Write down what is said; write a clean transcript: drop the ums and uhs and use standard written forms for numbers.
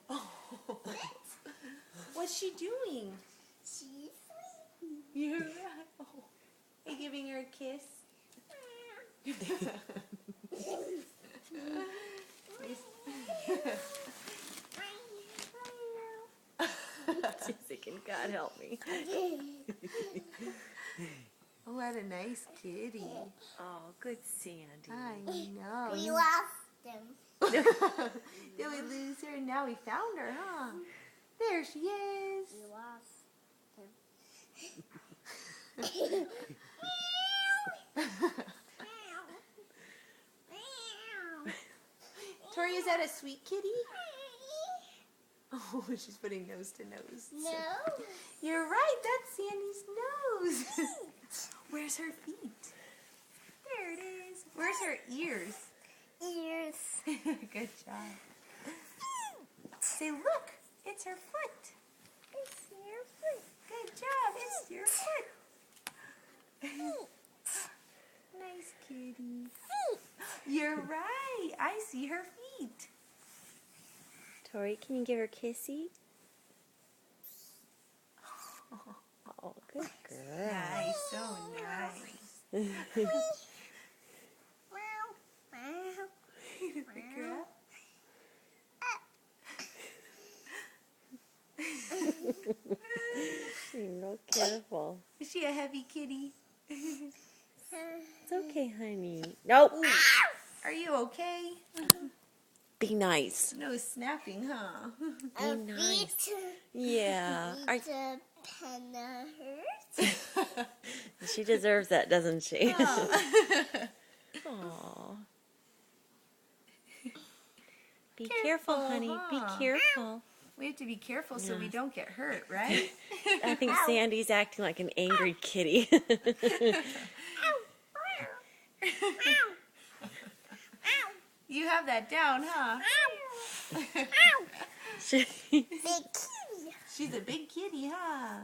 Oh. What's she doing? She's sleeping. You're right. Oh. Are you giving her a kiss? She's thinking, God help me. Oh, what a nice kitty. Oh, good Sandy. I know. We lost them. Did we lose her? Now we found her, huh? There she is. We lost Tori, is that a sweet kitty? Oh, she's putting nose to nose. No. You're right, that's Sandy's nose. Where's her feet? There it is. Where's her ears? Ears. Good job. Say, look, it's her foot. It's your foot. Good job, it's your foot. Nice kitty. You're right, I see her feet. Tori, can you give her a kissy? Oh, good girl. Nice, so nice. Good girl. You're real careful. Is she a heavy kitty? It's okay, honey. Nope. Are you okay? Be nice. No snapping, huh? Be nice. Yeah. The penna hurts. She deserves that, doesn't she? Oh. Aw. Be careful, honey. huh? Be careful. We have to be careful so we don't get hurt, right? I think Sandy's acting like an angry kitty. You have that down, huh? She- Big kitty. She's a big kitty, huh?